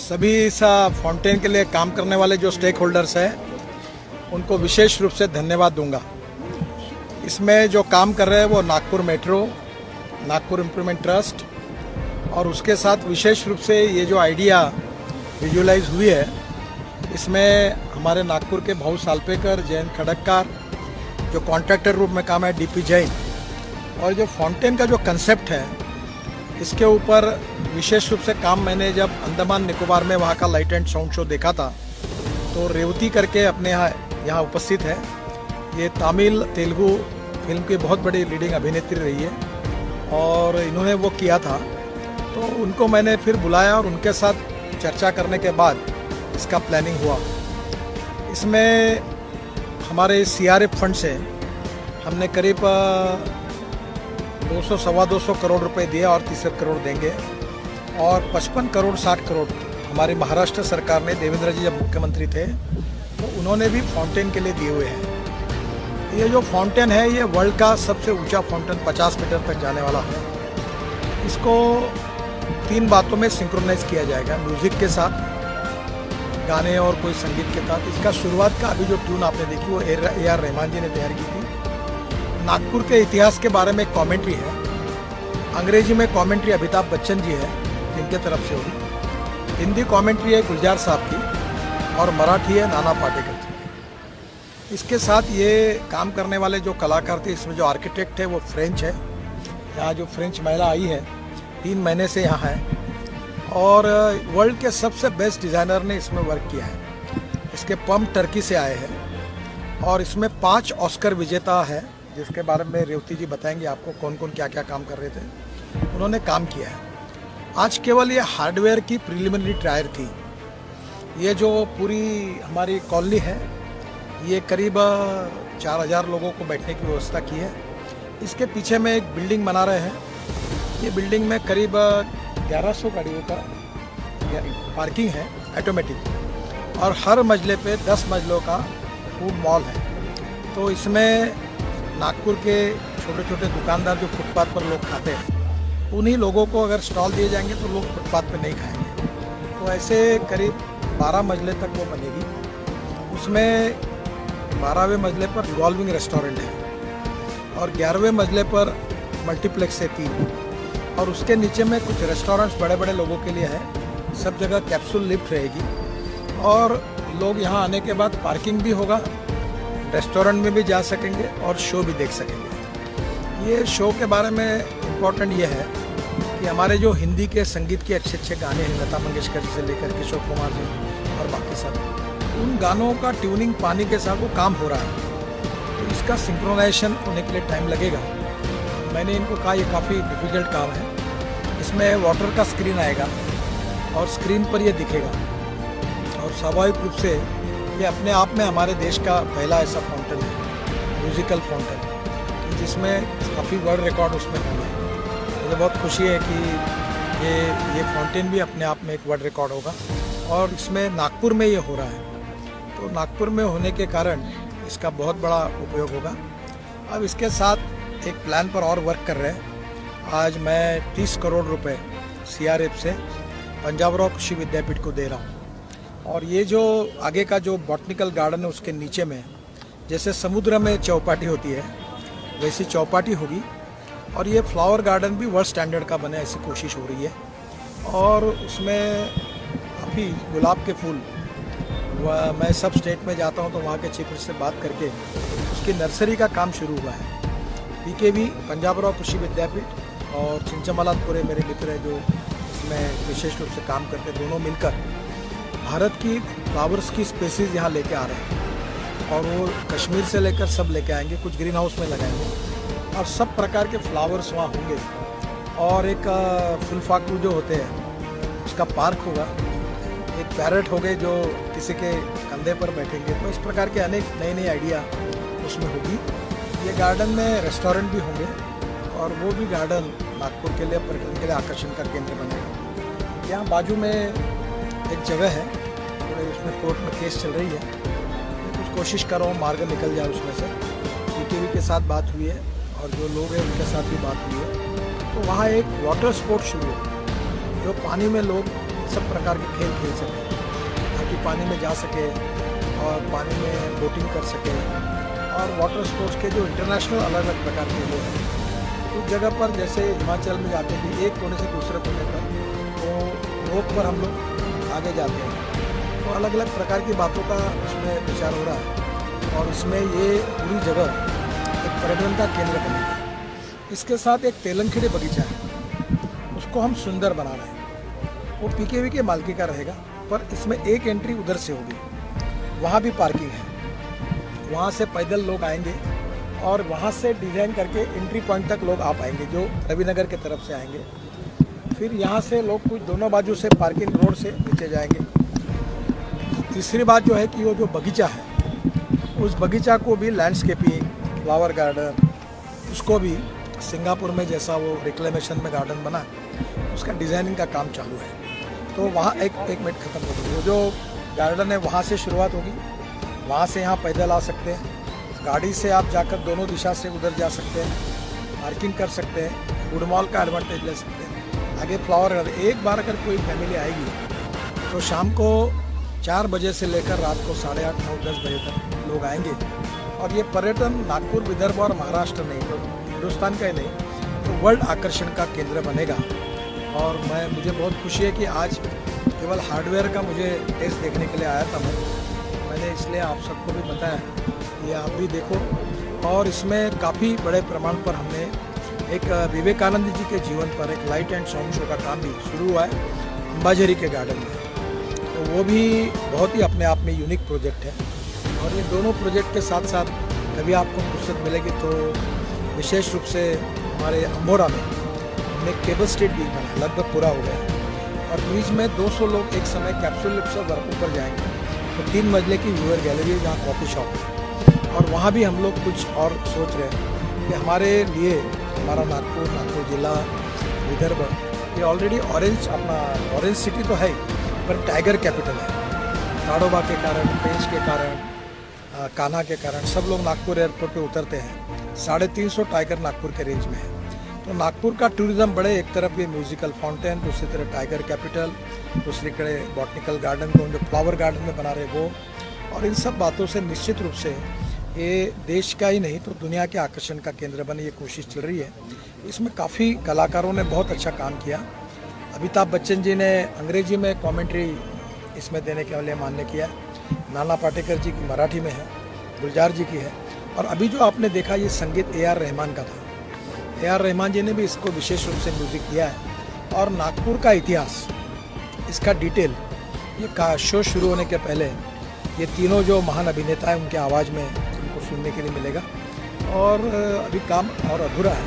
सभी इस फाउंटेन के लिए काम करने वाले जो स्टेक होल्डर्स हैं उनको विशेष रूप से धन्यवाद दूंगा। इसमें जो काम कर रहे हैं वो Nagpur metro, Nagpur improvement trust और उसके साथ विशेष रूप से ये जो आइडिया विजुअलाइज हुई है इसमें हमारे नागपुर के भाऊ सालपेकर, जयंत खड़गकार जो कॉन्ट्रैक्टर रूप में काम है, डीपी जैन, और जो फाउंटेन का जो कंसेप्ट है इसके ऊपर विशेष रूप से काम मैंने जब अंडमान निकोबार में वहाँ का लाइट एंड साउंड शो देखा था तो रेवती करके अपने यहाँ उपस्थित है। ये तमिल तेलुगु फिल्म की बहुत बड़ी लीडिंग अभिनेत्री रही है और इन्होंने वो किया था, तो उनको मैंने फिर बुलाया और उनके साथ चर्चा करने के बाद इसका प्लानिंग हुआ। इसमें हमारे सीआरएफ फंड से हमने करीब 200-225 करोड़ रुपए दिए और 30 करोड़ देंगे और 55 करोड़ 60 करोड़ हमारी महाराष्ट्र सरकार ने, देवेंद्र जी जब मुख्यमंत्री थे तो उन्होंने भी फाउंटेन के लिए दिए हुए हैं। ये जो फाउंटेन है ये वर्ल्ड का सबसे ऊंचा फाउंटेन 50 मीटर तक जाने वाला है। इसको 3 बातों में सिंक्रोनाइज किया जाएगा, म्यूजिक के साथ, गाने और कोई संगीत के साथ। इसका शुरुआत का अभी जो ट्यून आपने देखी वो ए.आर. रहमान जी ने तैयार की थी। नागपुर के इतिहास के बारे में एक कमेंट्री है, अंग्रेजी में कमेंट्री अमिताभ बच्चन जी है जिनके तरफ से होगी, हिंदी कमेंट्री है गुलजार साहब की और मराठी है नाना पाटेकर जी की। इसके साथ ये काम करने वाले जो कलाकार थे, इसमें जो आर्किटेक्ट है वो फ्रेंच है, यहाँ जो फ्रेंच महिला आई है 3 महीने से यहाँ है और वर्ल्ड के सबसे बेस्ट डिज़ाइनर ने इसमें वर्क किया है। इसके पंप टर्की से आए हैं और इसमें 5 ऑस्कर विजेता है जिसके बारे में रेवती जी बताएंगे आपको कौन कौन क्या क्या काम कर रहे थे, उन्होंने काम किया है। आज केवल ये हार्डवेयर की प्रिलिमिनरी ट्रायल थी। ये जो पूरी हमारी कॉलोनी है ये करीब 4000 लोगों को बैठने की व्यवस्था की है। इसके पीछे में एक बिल्डिंग बना रहे हैं, ये बिल्डिंग में करीब 1100 गाड़ियों का पार्किंग है ऑटोमेटिक और हर मंजिले पे 10 मंजिलों का फूड मॉल है। तो इसमें नागपुर के छोटे छोटे दुकानदार जो फुटपाथ पर लोग खाते हैं उन्हीं लोगों को अगर स्टॉल दिए जाएंगे तो लोग फुटपाथ पे नहीं खाएंगे। तो ऐसे करीब 12 मंजिले तक वो बनेगी। उसमें 12वें मंजिले पर रिवॉल्विंग रेस्टोरेंट है और 11वें मंजिले पर मल्टीप्लेक्स है 3 और उसके नीचे में कुछ रेस्टोरेंट्स बड़े बड़े लोगों के लिए है। सब जगह कैप्सूल लिफ्ट रहेगी और लोग यहाँ आने के बाद पार्किंग भी होगा, रेस्टोरेंट में भी जा सकेंगे और शो भी देख सकेंगे। ये शो के बारे में इम्पोर्टेंट ये है कि हमारे जो हिंदी के संगीत के अच्छे अच्छे गाने हैं, लता मंगेशकर जी से लेकर किशोर कुमार जी और बाकी सब, उन गानों का ट्यूनिंग पानी के साथ वो काम हो रहा है। तो इसका सिंक्रोनाइजेशन होने के लिए टाइम लगेगा। मैंने इनको कहा ये काफ़ी डिफिकल्ट काम है। इसमें वाटर का स्क्रीन आएगा और स्क्रीन पर ये दिखेगा और स्वाभाविक रूप से ये अपने आप में हमारे देश का पहला ऐसा फाउंटेन है, म्यूजिकल फाउंटेन, जिसमें काफ़ी वर्ल्ड रिकॉर्ड उसमें होंगे। मुझे बहुत खुशी है कि ये फाउंटेन भी अपने आप में एक वर्ल्ड रिकॉर्ड होगा और इसमें नागपुर में ये हो रहा है। तो नागपुर में होने के कारण इसका बहुत बड़ा उपयोग होगा। अब इसके साथ एक प्लान पर और वर्क कर रहे हैं। आज मैं 30 करोड़ रुपए सीआरएफ से पंजाब राव कृषि विद्यापीठ को दे रहा हूँ और ये जो आगे का जो बॉटनिकल गार्डन है उसके नीचे में जैसे समुद्र में चौपाटी होती है वैसी चौपाटी होगी और ये फ्लावर गार्डन भी वर्ल्ड स्टैंडर्ड का बने ऐसी कोशिश हो रही है। और उसमें अभी गुलाब के फूल मैं सब स्टेट में जाता हूँ तो वहाँ के चीफ से बात करके उसकी नर्सरी का काम शुरू हुआ है। पीकेवी पंजाब राव कृषि विद्यापीठ और चिंचमलातपुरे मेरे मित्र हैं जो इसमें विशेष रूप से काम करते, दोनों मिलकर भारत की फ्लावर्स की स्पेसीज यहाँ लेके आ रहे हैं और वो कश्मीर से लेकर सब लेके आएंगे, कुछ ग्रीन हाउस में लगाएंगे और सब प्रकार के फ्लावर्स वहाँ होंगे। और एक फुलफाकू जो होते हैं उसका पार्क होगा, एक पैरट हो गए जो किसी के कंधे पर बैठेंगे। तो इस प्रकार के अनेक नई नई आइडिया उसमें होगी। ये गार्डन में रेस्टोरेंट भी होंगे और वो भी गार्डन नागपुर के लिए पर्यटन के लिए आकर्षण का केंद्र बनेगा। यहाँ बाजू में एक जगह है, उसमें कोर्ट में केस चल रही है, कुछ कोशिश कर रहा हूँ मार्ग निकल जाए उसमें से। पीकेवी के साथ बात हुई है और जो लोग हैं उनके साथ भी बात हुई है। तो वहाँ एक वाटर स्पोर्ट्स शुरू है जो पानी में लोग सब प्रकार के खेल खेल सकें, ताकि पानी में जा सके और पानी में बोटिंग कर सके। और वाटर स्पोर्ट्स के जो इंटरनेशनल अलग अलग प्रकार के वो हैं, कुछ जगह पर जैसे हिमाचल में जाते हैं कि एक कोने से दूसरे कोने पर तो रोप पर हम लोग आगे जाते हैं, तो अलग अलग प्रकार की बातों का उसमें विचार हो रहा है। और इसमें ये पूरी जगह एक पर्यटन का केंद्र बनेगी। इसके साथ एक तेलनखेड़े बगीचा है, उसको हम सुंदर बना रहे हैं। वो पीकेवी के मालिकी का रहेगा, पर इसमें एक एंट्री उधर से होगी, वहाँ भी पार्किंग है, वहाँ से पैदल लोग आएंगे और वहाँ से डिज़ाइन करके एंट्री पॉइंट तक लोग आ पाएंगे जो रविनगर के तरफ से आएंगे। फिर यहाँ से लोग कुछ दोनों बाजू से पार्किंग रोड से नीचे जाएंगे। तीसरी बात जो है कि वो जो बगीचा है, उस बगीचा को भी लैंडस्केपिंग, फ्लावर गार्डन, उसको भी सिंगापुर में जैसा वो रिक्लेमेशन में गार्डन बना, उसका डिज़ाइनिंग का काम चालू है। तो वहाँ एक मिनट ख़त्म हो गई। वो जो गार्डन है वहाँ से शुरुआत होगी, वहाँ से यहाँ पैदल आ सकते हैं, गाड़ी से आप जाकर दोनों दिशा से उधर जा सकते हैं, पार्किंग कर सकते हैं, फूड मॉल का एडवांटेज ले सकते हैं। आगे फ्लावर गार्डन, एक बार अगर कोई फैमिली आएगी तो शाम को 4 बजे से लेकर रात को 8:30, 9, 10 बजे तक लोग आएंगे। और ये पर्यटन नागपुर, विदर्भ और महाराष्ट्र नहीं, तो हिंदुस्तान का ही नहीं, तो वर्ल्ड आकर्षण का केंद्र बनेगा। और मुझे बहुत खुशी है कि आज केवल हार्डवेयर का मुझे टेस्ट देखने के लिए आया था मैंने इसलिए आप सबको भी बताया, ये आप भी देखो। और इसमें काफ़ी बड़े प्रमाण पर हमने एक विवेकानंद जी के जीवन पर एक लाइट एंड साउंड शो का काम भी शुरू हुआ है अंबाझरी के गार्डन में, तो वो भी बहुत ही अपने आप में यूनिक प्रोजेक्ट है। और ये दोनों प्रोजेक्ट के साथ साथ कभी आपको फुर्सत मिलेगी तो विशेष रूप से हमारे अम्बोरा में हमने केबल स्ट्रीट भी बना, लगभग पूरा हो गया। और बीच में 200 लोग एक समय कैप्सूल लिफ्ट से ऊपर जाएंगे, तो 3 मंजिले की व्यूअर गैलरी है जहाँ कॉफ़ी शॉप है। और वहाँ भी हम लोग कुछ और सोच रहे हैं कि हमारे लिए हमारा नागपुर जिला, विदर्भ, ये ऑलरेडी ऑरेंज सिटी तो है, पर टाइगर कैपिटल है। ताड़ोबा के कारण, पेंच के कारण, कान्हा के कारण सब लोग नागपुर एयरपोर्ट पे उतरते हैं। 350 टाइगर नागपुर के रेंज में है। तो नागपुर का टूरिज्म बढ़े, एक तरफ ये म्यूजिकल फाउंटेन, दूसरी तरफ टाइगर कैपिटल, दूसरी तरफ बॉटनिकल गार्डन को जो फ्लावर गार्डन में बना रहे वो। और इन सब बातों से निश्चित रूप से ये देश का ही नहीं तो दुनिया के आकर्षण का केंद्र बने, ये कोशिश चल रही है। इसमें काफ़ी कलाकारों ने बहुत अच्छा काम किया। अमिताभ बच्चन जी ने अंग्रेजी में कमेंट्री इसमें देने के लिए मान्य किया, नाना पाटेकर जी की मराठी में है, गुलजार जी की है। और अभी जो आपने देखा ये संगीत AR रहमान का था। AR रहमान जी ने भी इसको विशेष रूप से म्यूजिक दिया है। और नागपुर का इतिहास, इसका डिटेल ये शो शुरू होने के पहले ये तीनों जो महान अभिनेता हैं उनके आवाज़ में उनको सुनने के लिए मिलेगा। और अभी काम और अधूरा है,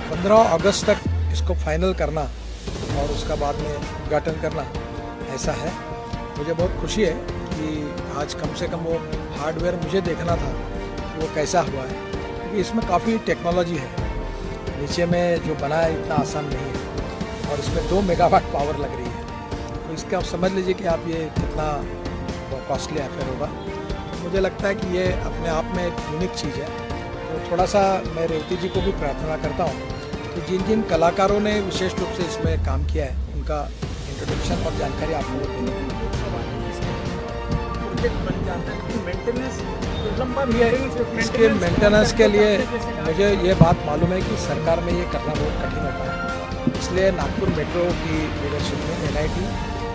15 अगस्त तक इसको फाइनल करना और उसका बाद में उद्घाटन करना, ऐसा है। मुझे बहुत खुशी है कि आज कम से कम वो हार्डवेयर मुझे देखना था कि वो कैसा हुआ है, क्योंकि इसमें काफ़ी टेक्नोलॉजी है। नीचे में जो बना है इतना आसान नहीं है और इसमें 2 मेगावाट पावर लग रही है। तो इसका आप समझ लीजिए कि आप ये कितना कॉस्टली अफेयर होगा। मुझे लगता है कि ये अपने आप में एक यूनिक चीज़ है। तो थोड़ा सा मैं रेवती जी को भी प्रार्थना करता हूँ कि जिन जिन कलाकारों ने विशेष रूप से इसमें काम किया है उनका इंट्रोडक्शन और जानकारी आप लोग दें। इसके मेंटेनेंस के लिए मुझे ये बात मालूम है कि सरकार में ये करना बहुत कठिन होता है, इसलिए नागपुर मेट्रो की लीडरशिप में NIT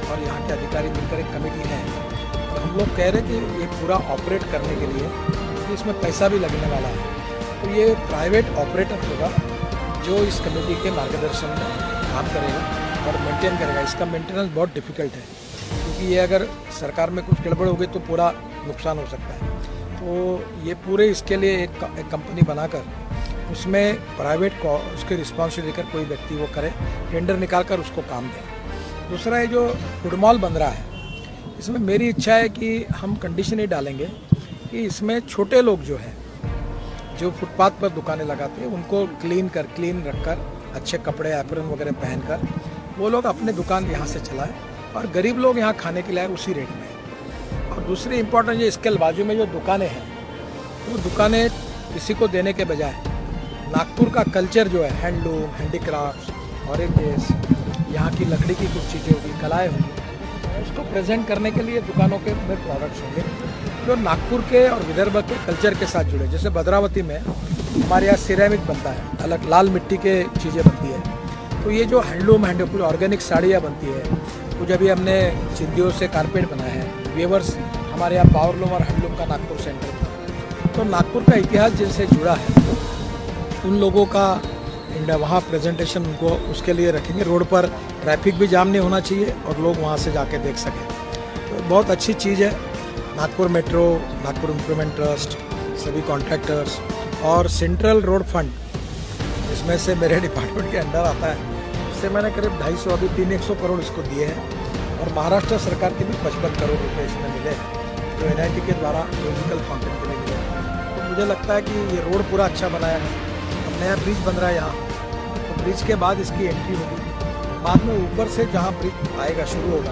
और यहाँ के अधिकारी मिलकर एक कमेटी है। और हम लोग कह रहे हैं कि ये पूरा ऑपरेट करने के लिए कि इसमें पैसा भी लगने वाला है, तो ये प्राइवेट ऑपरेटर होगा जो इस कमेटी के मार्गदर्शन में काम करेगा और मेंटेन करेगा। इसका मेंटेनेंस बहुत डिफ़िकल्ट है, क्योंकि ये अगर सरकार में कुछ गड़बड़ हो गई तो पूरा नुकसान हो सकता है। तो ये पूरे इसके लिए एक कंपनी बनाकर उसमें प्राइवेट को उसकी रिस्पॉन्सिबिलिटी लेकर कोई व्यक्ति वो करे, टेंडर निकाल कर उसको काम दे। दूसरा ये जो फूड मॉल बन रहा है, इसमें मेरी इच्छा है कि हम कंडीशन ही डालेंगे कि इसमें छोटे लोग जो है जो फुटपाथ पर दुकानें लगाते हैं उनको क्लीन रखकर अच्छे कपड़े एप्रन वगैरह पहनकर वो लोग अपने दुकान यहाँ से चलाएं और गरीब लोग यहाँ खाने के लिए आए उसी रेट में। और दूसरी इम्पोर्टेंट ये इसके बाजू में जो दुकानें हैं वो दुकानें किसी को देने के बजाय नागपुर का कल्चर जो है, हैंडलूम, हैंडीक्राफ्ट्स, ऑरेंजेस, यहाँ की लकड़ी की कुछ चीज़ें होगी, कलाएँ होंगी, उसको प्रेजेंट करने के लिए दुकानों के में प्रोडक्ट्स होंगे जो नागपुर के और विदर्भ के कल्चर के साथ जुड़े। जैसे भद्रावती में हमारे यहाँ सिरेमिक बनता है, अलग लाल मिट्टी के चीज़ें बनती है। तो ये जो हैंडलूम पूरी ऑर्गेनिक साड़ियाँ बनती है, कुछ अभी हमने चिंदियों से कारपेट बनाया है। वेवर्स हमारे यहाँ पावरलूम और हैंडलूम का नागपुर सेंटर था। तो नागपुर का इतिहास जिनसे जुड़ा है उन लोगों का वहाँ प्रेजेंटेशन उनको उसके लिए रखेंगे। रोड पर ट्रैफिक भी जाम नहीं होना चाहिए और लोग वहाँ से जाके देख सकें। तो बहुत अच्छी चीज़ है। Nagpur metro, Nagpur improvement trust, सभी कॉन्ट्रैक्टर्स और सेंट्रल रोड फंड, इसमें से मेरे डिपार्टमेंट के अंडर आता है, इससे मैंने करीब 250 अभी 300 करोड़ इसको दिए हैं। और महाराष्ट्र सरकार के भी 55 करोड़ रुपये इसमें मिले हैं जो NIT के द्वारा म्यूजिकल फाउंटेन के लिए मिले हैं। तो मुझे लगता है कि ये रोड पूरा अच्छा बनाया है। अब नया ब्रिज बन रहा है यहाँ, तो ब्रिज के बाद इसकी एंट्री होगी। बाद में ऊपर से जहाँ ब्रिज आएगा शुरू होगा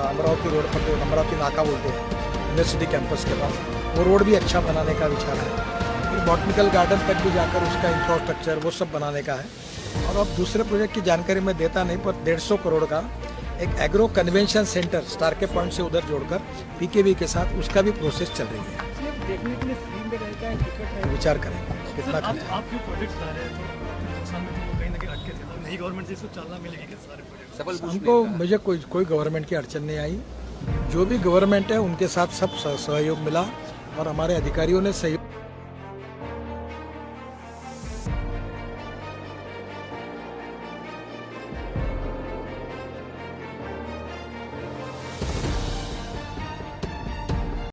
अमरावती रोड पर, जो अमरावती नाका बोलते हैं यूनिवर्सिटी कैंपस के पास, वो रोड भी अच्छा बनाने का विचार है। फिर बॉटनिकल गार्डन तक भी जाकर उसका इंफ्रास्ट्रक्चर वो सब बनाने का है। और अब दूसरे प्रोजेक्ट की जानकारी मैं देता नहीं, पर 150 करोड़ का एक एग्रो कन्वेंशन सेंटर स्टार के पॉइंट से उधर जोड़कर PKV के साथ उसका भी प्रोसेस चल रही है। देखने के लिए फ्री में रहता है, टिकट है, विचार करें कितना खर्चा। आप जो प्रोजेक्ट ला रहे हैं तो नुकसान में तो कहीं ना कहीं अटके थे, तो नई गवर्नमेंट से इसको चालना मिलेगी कि सारे प्रोजेक्ट? हमको मुझे कोई गवर्नमेंट की अड़चन नहीं आई। जो भी गवर्नमेंट है उनके साथ सब सहयोग मिला और हमारे अधिकारियों ने सहयोग